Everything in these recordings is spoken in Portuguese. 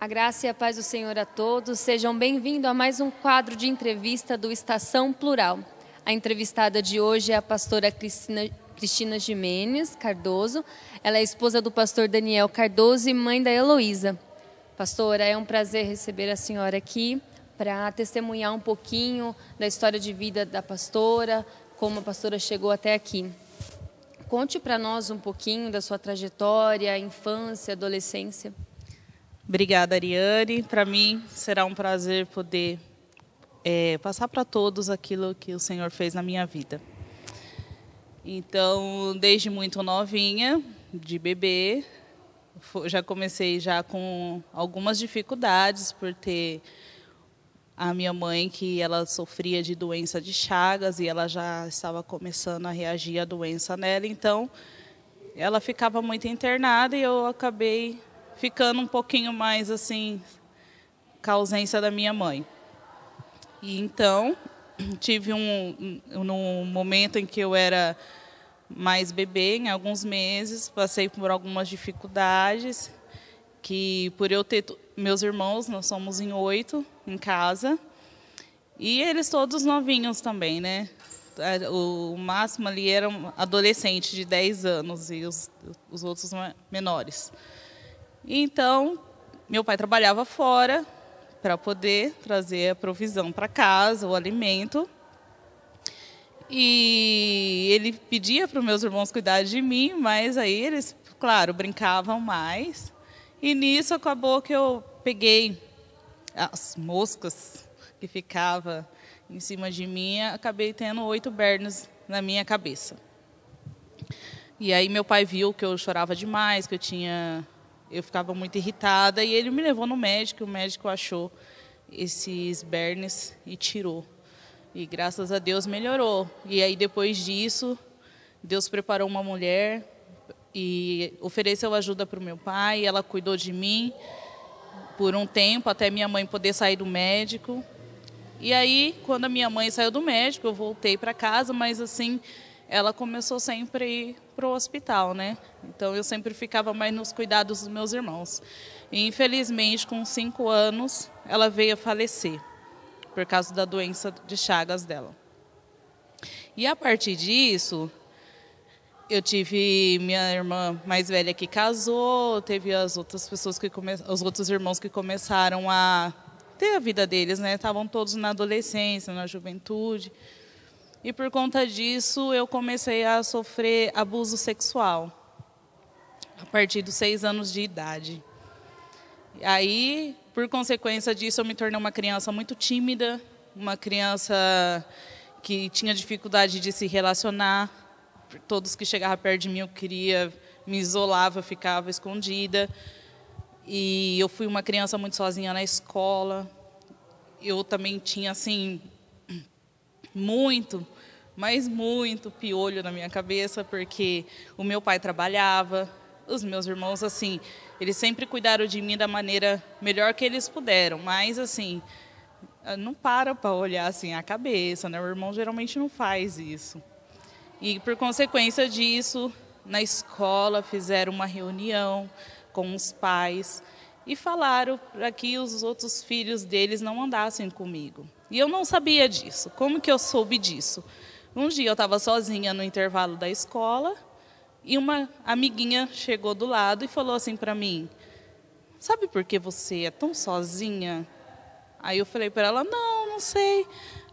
A graça e a paz do Senhor a todos. Sejam bem-vindos a mais um quadro de entrevista do Estação Plural. A entrevistada de hoje é a pastora Cristina Gimenez Cardoso. Ela é esposa do pastor Daniel Cardoso e mãe da Heloísa. Pastora, é um prazer receber a senhora aqui para testemunhar um pouquinho da história de vida da pastora, como a pastora chegou até aqui. Conte para nós um pouquinho da sua trajetória, infância, adolescência. Obrigada, Ariane. Para mim será um prazer poder passar para todos aquilo que o Senhor fez na minha vida. Então, desde muito novinha, de bebê, já comecei já com algumas dificuldades por ter a minha mãe, que ela sofria de doença de Chagas e ela já estava começando a reagir à doença nela. Então, ela ficava muito internada e eu acabei ficando um pouquinho mais assim, com a ausência da minha mãe. E então, tive num momento em que eu era mais bebê, em alguns meses, passei por algumas dificuldades, que por eu ter meus irmãos, nós somos em 8 em casa, e eles todos novinhos também, né? O máximo ali era um adolescente de 10 anos e os outros menores. Então, meu pai trabalhava fora para poder trazer a provisão para casa, o alimento. E ele pedia para os meus irmãos cuidar de mim, mas aí eles, claro, brincavam mais. E nisso acabou que eu peguei as moscas que ficavam em cima de mim, acabei tendo 8 bernos na minha cabeça. E aí meu pai viu que eu chorava demais, que eu ficava muito irritada, e ele me levou no médico, o médico achou esses bernes e tirou. E graças a Deus melhorou. E aí depois disso, Deus preparou uma mulher e ofereceu ajuda para o meu pai, ela cuidou de mim por um tempo, até minha mãe poder sair do médico. E aí, quando a minha mãe saiu do médico, eu voltei para casa, mas assim, ela começou sempre a ir para o hospital, né? Então, eu sempre ficava mais nos cuidados dos meus irmãos. E, infelizmente, com 5 anos, ela veio a falecer, por causa da doença de Chagas dela. E, a partir disso, eu tive minha irmã mais velha que casou, teve as outras pessoas os outros irmãos que começaram a ter a vida deles, né? Estavam todos na adolescência, na juventude. E por conta disso, eu comecei a sofrer abuso sexual, a partir dos 6 anos de idade. Aí, por consequência disso, eu me tornei uma criança muito tímida, uma criança que tinha dificuldade de se relacionar. Todos que chegavam perto de mim, eu queria, me isolava, ficava escondida. E eu fui uma criança muito sozinha na escola. Eu também tinha, assim, muito piolho na minha cabeça, porque o meu pai trabalhava, os meus irmãos, assim, eles sempre cuidaram de mim da maneira melhor que eles puderam, mas, assim, não para olhar, assim, a cabeça, né? O irmão geralmente não faz isso. E, por consequência disso, na escola fizeram uma reunião com os pais e falaram para que os outros filhos deles não andassem comigo. E eu não sabia disso. Como que eu soube disso? Um dia eu estava sozinha no intervalo da escola e uma amiguinha chegou do lado e falou assim para mim: sabe por que você é tão sozinha? Aí eu falei para ela: não sei.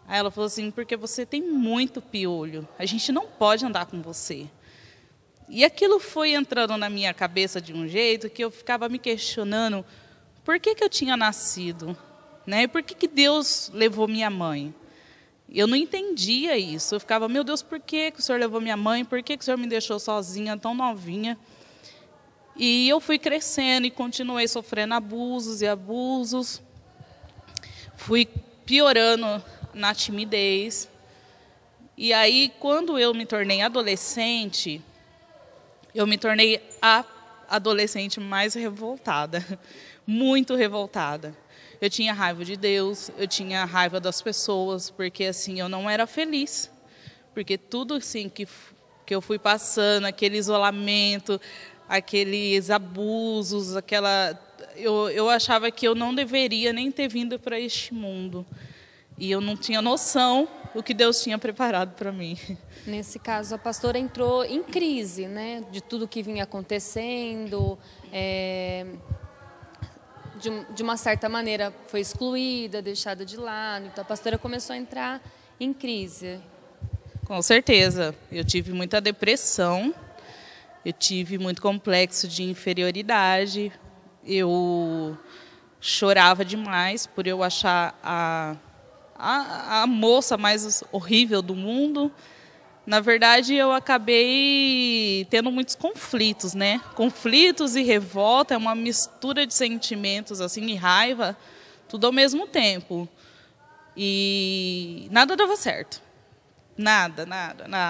Aí ela falou assim: porque você tem muito piolho, a gente não pode andar com você. E aquilo foi entrando na minha cabeça de um jeito que eu ficava me questionando por que eu tinha nascido, né? Por que Deus levou minha mãe? Eu não entendia isso. Eu ficava: meu Deus, por que o Senhor levou minha mãe? Por que o Senhor me deixou sozinha, tão novinha? E eu fui crescendo e continuei sofrendo abusos e abusos. Fui piorando na timidez. E aí, quando eu me tornei adolescente, eu me tornei a adolescente mais revoltada, muito revoltada. Eu tinha raiva de Deus, eu tinha raiva das pessoas, porque assim, eu não era feliz. Porque tudo assim que eu fui passando, aquele isolamento, aqueles abusos, eu achava que eu não deveria nem ter vindo para este mundo. E eu não tinha noção do que Deus tinha preparado para mim. Nesse caso, a pastora entrou em crise, né? De tudo que vinha acontecendo. De uma certa maneira, foi excluída, deixada de lado. Então, a pastora começou a entrar em crise. Com certeza. Eu tive muita depressão. Eu tive muito complexo de inferioridade. Eu chorava demais por eu achar a moça mais horrível do mundo. Na verdade, eu acabei tendo muitos conflitos, né? Conflitos e revolta é uma mistura de sentimentos assim, e raiva, tudo ao mesmo tempo. E nada dava certo. Nada.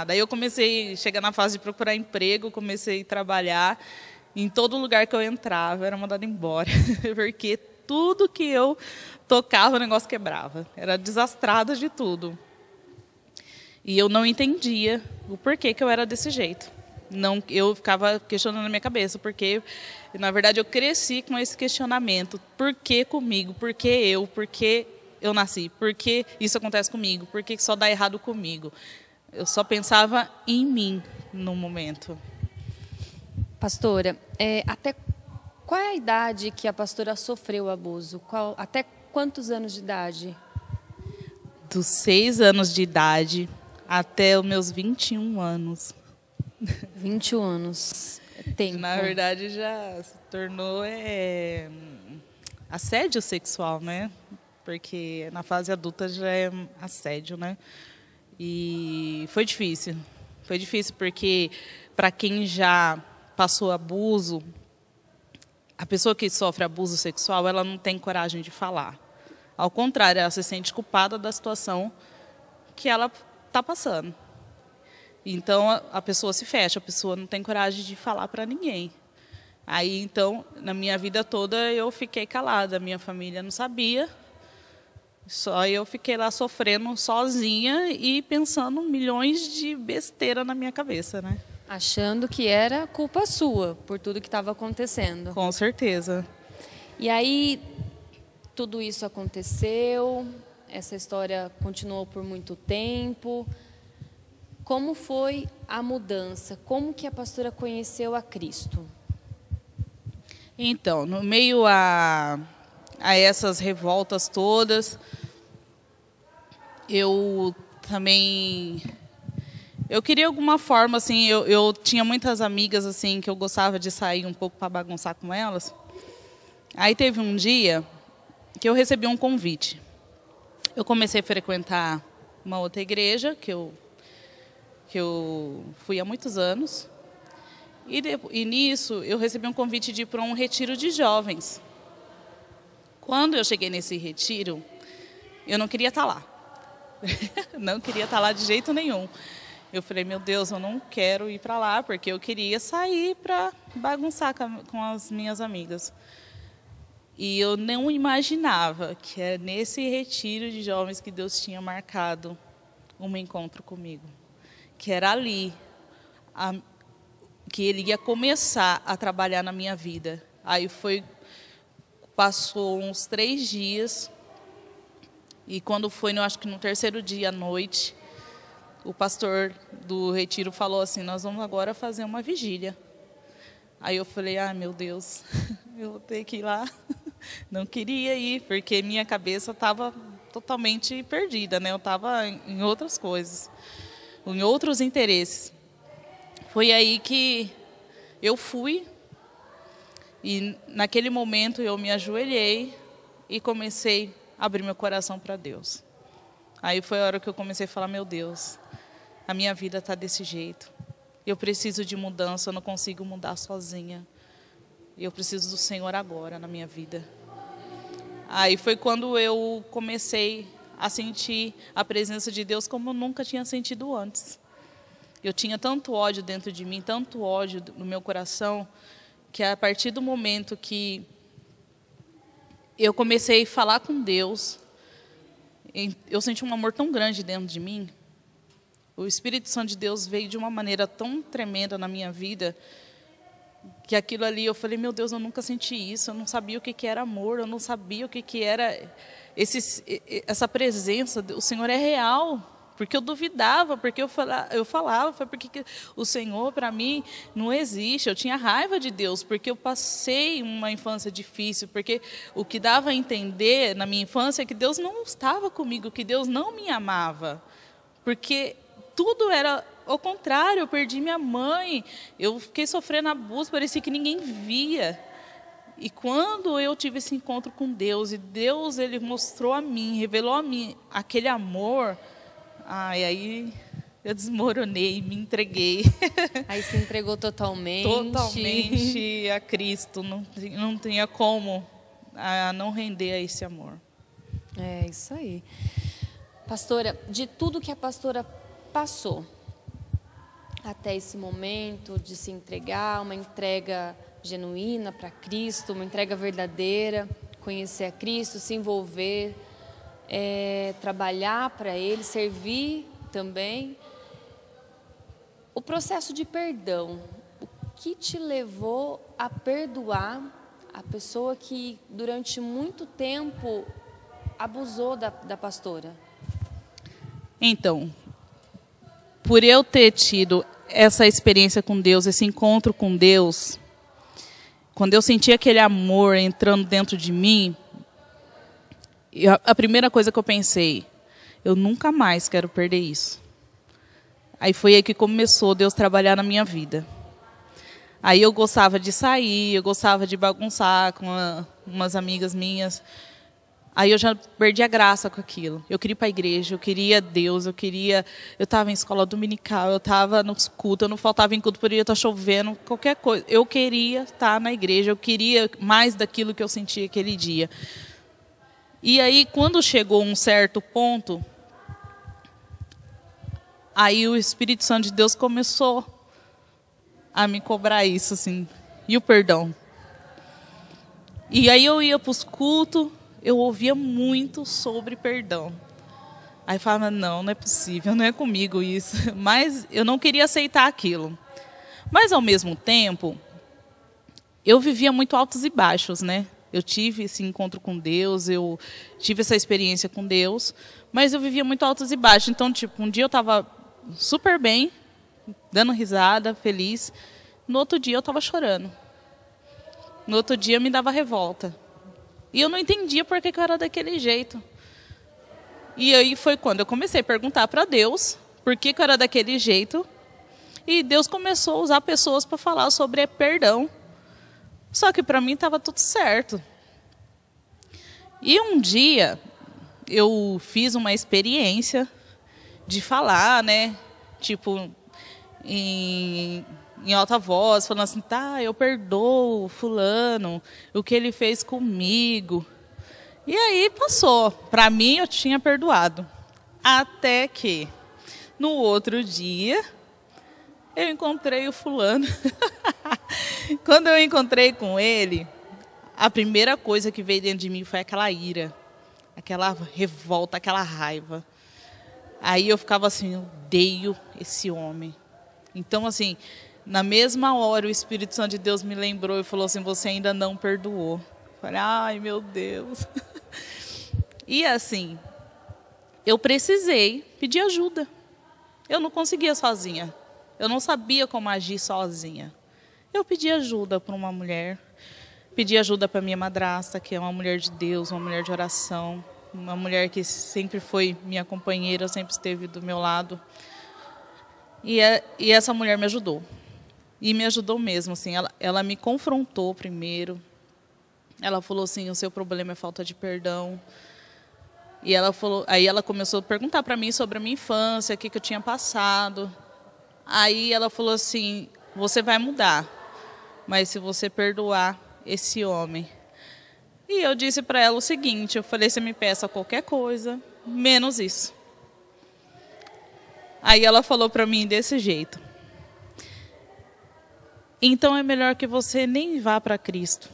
Aí eu comecei a chegar na fase de procurar emprego, comecei a trabalhar. Em todo lugar que eu entrava, era mandada embora. Porque tudo que eu tocava, o negócio quebrava. Era desastrada de tudo. E eu não entendia o porquê que eu era desse jeito. Não, eu ficava questionando na minha cabeça, porque, na verdade, eu cresci com esse questionamento. Por que comigo? Por que eu? Por que eu nasci? Por que isso acontece comigo? Por que só dá errado comigo? Eu só pensava em mim no momento. Pastora, até qual é a idade que a pastora sofreu o abuso? Até quantos anos de idade? Dos 6 anos de idade até os meus 21 anos. 21 anos. Tempo. Na verdade, já se tornou assédio sexual, né? Porque na fase adulta já é assédio, né? E foi difícil. Foi difícil porque, para quem já passou abuso, a pessoa que sofre abuso sexual, ela não tem coragem de falar. Ao contrário, ela se sente culpada da situação que ela está passando. Então, a pessoa se fecha, a pessoa não tem coragem de falar para ninguém. Aí, então, na minha vida toda, eu fiquei calada. A minha família não sabia. Só eu fiquei lá sofrendo sozinha e pensando milhões de besteira na minha cabeça, né? Achando que era culpa sua, por tudo que estava acontecendo. Com certeza. E aí, tudo isso aconteceu, essa história continuou por muito tempo. Como foi a mudança? Como que a pastora conheceu a Cristo? Então, no meio a essas revoltas todas, eu queria alguma forma, assim, eu tinha muitas amigas assim que eu gostava de sair um pouco para bagunçar com elas. Aí teve um dia que eu recebi um convite. Eu comecei a frequentar uma outra igreja que eu fui há muitos anos. E nisso eu recebi um convite de ir para um retiro de jovens. Quando eu cheguei nesse retiro, eu não queria estar lá. Não queria estar lá de jeito nenhum. Eu falei, meu Deus, eu não quero ir para lá, porque eu queria sair para bagunçar com as minhas amigas. E eu não imaginava que era nesse retiro de jovens que Deus tinha marcado um encontro comigo. Que era ali que Ele ia começar a trabalhar na minha vida. Aí passou uns 3 dias, e quando foi, acho que no terceiro dia à noite, o pastor do retiro falou assim, nós vamos agora fazer uma vigília. Aí eu falei, meu Deus, eu vou ter que ir lá. Não queria ir, porque minha cabeça estava totalmente perdida, né? Eu estava em outras coisas, em outros interesses. Foi aí que eu fui, e naquele momento eu me ajoelhei e comecei a abrir meu coração para Deus. Aí foi a hora que eu comecei a falar, meu Deus, a minha vida está desse jeito. Eu preciso de mudança, eu não consigo mudar sozinha. Eu preciso do Senhor agora na minha vida. Aí foi quando eu comecei a sentir a presença de Deus como eu nunca tinha sentido antes. Eu tinha tanto ódio dentro de mim, tanto ódio no meu coração, que a partir do momento que eu comecei a falar com Deus, eu senti um amor tão grande dentro de mim. O Espírito Santo de Deus veio de uma maneira tão tremenda na minha vida, Que aquilo ali, eu falei, meu Deus, eu nunca senti isso, eu não sabia o que era amor, eu não sabia o que era essa presença, o Senhor é real. Porque eu duvidava, porque eu falava, foi porque o Senhor, para mim, não existe. Eu tinha raiva de Deus, porque eu passei uma infância difícil, porque o que dava a entender na minha infância é que Deus não estava comigo, que Deus não me amava. Porque tudo era ao contrário, eu perdi minha mãe, eu fiquei sofrendo abuso, parecia que ninguém via. E quando eu tive esse encontro com Deus, e Deus ele mostrou a mim, revelou a mim aquele amor, aí eu desmoronei, me entreguei. Aí se entregou totalmente. Totalmente a Cristo, não tinha como não render a esse amor. É isso aí. Pastora, de tudo que a pastora passou até esse momento de se entregar, uma entrega genuína para Cristo, uma entrega verdadeira, conhecer a Cristo, se envolver, trabalhar para Ele, servir também. O processo de perdão, o que te levou a perdoar a pessoa que durante muito tempo abusou da pastora? Então, por eu ter tido essa experiência com Deus, esse encontro com Deus, quando eu senti aquele amor entrando dentro de mim, a primeira coisa que eu pensei, eu nunca mais quero perder isso. Aí foi aí que começou Deus trabalhar na minha vida. Aí eu gostava de sair, eu gostava de bagunçar com umas amigas minhas. Aí eu já perdi a graça com aquilo. Eu queria ir para a igreja, eu queria Deus, eu estava em escola dominical, eu estava nos cultos, eu não faltava em culto, poderia estar chovendo, qualquer coisa. Eu queria estar na igreja, eu queria mais daquilo que eu sentia aquele dia. E aí, quando chegou um certo ponto, aí o Espírito Santo de Deus começou a me cobrar isso, assim, e o perdão. E aí eu ia para os cultos, eu ouvia muito sobre perdão. Aí falava, não é possível, não é comigo isso. Mas eu não queria aceitar aquilo. Mas, ao mesmo tempo, eu vivia muito altos e baixos, né? Eu tive esse encontro com Deus, eu tive essa experiência com Deus, mas eu vivia muito altos e baixos. Então, tipo, um dia eu estava super bem, dando risada, feliz. No outro dia eu estava chorando. No outro dia me dava revolta. E eu não entendia por que eu era daquele jeito. E aí foi quando eu comecei a perguntar para Deus por que eu era daquele jeito. E Deus começou a usar pessoas para falar sobre perdão. Só que para mim estava tudo certo. E um dia eu fiz uma experiência de falar, né? Tipo, em alta voz, falando assim, tá, eu perdoo fulano, o que ele fez comigo. E aí passou. Para mim, eu tinha perdoado. Até que, no outro dia, eu encontrei o fulano. Quando eu encontrei com ele, a primeira coisa que veio dentro de mim foi aquela ira, aquela revolta, aquela raiva. Aí eu ficava assim, eu odeio esse homem. Então, assim, na mesma hora o Espírito Santo de Deus me lembrou e falou assim, você ainda não perdoou. Eu falei, ai meu Deus. E assim, eu precisei pedir ajuda. Eu não conseguia sozinha. Eu não sabia como agir sozinha. Eu pedi ajuda para uma mulher. Pedi ajuda para minha madrasta, que é uma mulher de Deus, uma mulher de oração. Uma mulher que sempre foi minha companheira, sempre esteve do meu lado. E essa mulher me ajudou. E me ajudou mesmo, assim, ela me confrontou primeiro. Ela falou assim, o seu problema é falta de perdão. E aí ela começou a perguntar para mim sobre a minha infância, o que eu tinha passado. Aí ela falou assim, você vai mudar, mas se você perdoar esse homem. E eu disse para ela o seguinte, eu falei, você me peça qualquer coisa, menos isso. Aí ela falou para mim desse jeito. Então é melhor que você nem vá para Cristo.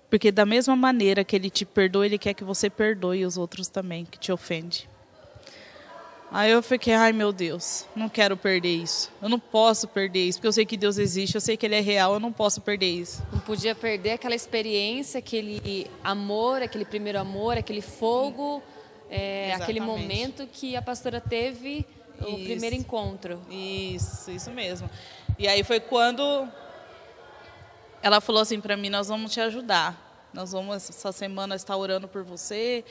Porque da mesma maneira que Ele te perdoa, Ele quer que você perdoe os outros também, que te ofende. Aí eu fiquei, ai meu Deus, não quero perder isso. Eu não posso perder isso, porque eu sei que Deus existe, eu sei que Ele é real, eu não posso perder isso. Não podia perder aquela experiência, aquele amor, aquele primeiro amor, aquele fogo, aquele momento que a pastora teve o primeiro encontro. Isso mesmo. E aí foi quando ela falou assim para mim, nós vamos te ajudar. Nós vamos essa semana estar orando por você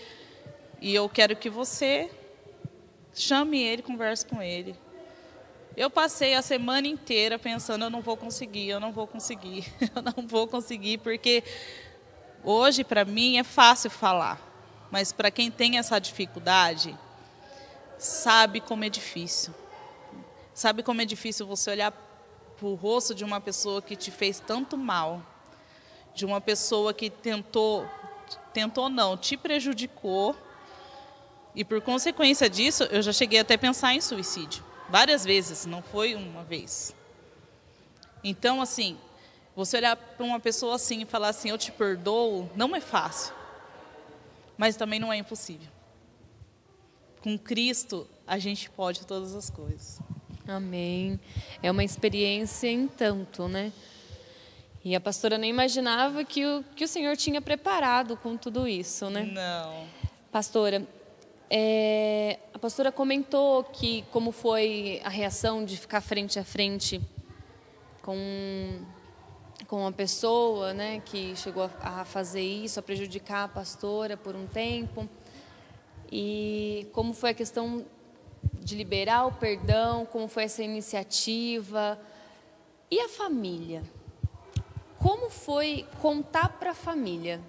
e eu quero que você chame ele, converse com ele. Eu passei a semana inteira pensando, eu não vou conseguir, eu não vou conseguir, eu não vou conseguir, porque hoje para mim é fácil falar, mas para quem tem essa dificuldade, sabe como é difícil. Sabe como é difícil você olhar para o rosto de uma pessoa que te fez tanto mal, de uma pessoa que tentou não, te prejudicou. E por consequência disso, eu já cheguei até a pensar em suicídio. Várias vezes, não foi uma vez. Então, assim, você olhar para uma pessoa assim e falar assim, eu te perdoo, não é fácil. Mas também não é impossível. Com Cristo, a gente pode todas as coisas. Amém. É uma experiência em tanto, né? E a pastora nem imaginava que o Senhor tinha preparado com tudo isso, né? Não. Pastora, a pastora comentou que como foi a reação de ficar frente a frente com uma pessoa, né, que chegou a fazer isso, a prejudicar a pastora por um tempo. E como foi a questão de liberar o perdão, como foi essa iniciativa. E a família? Como foi contar para a família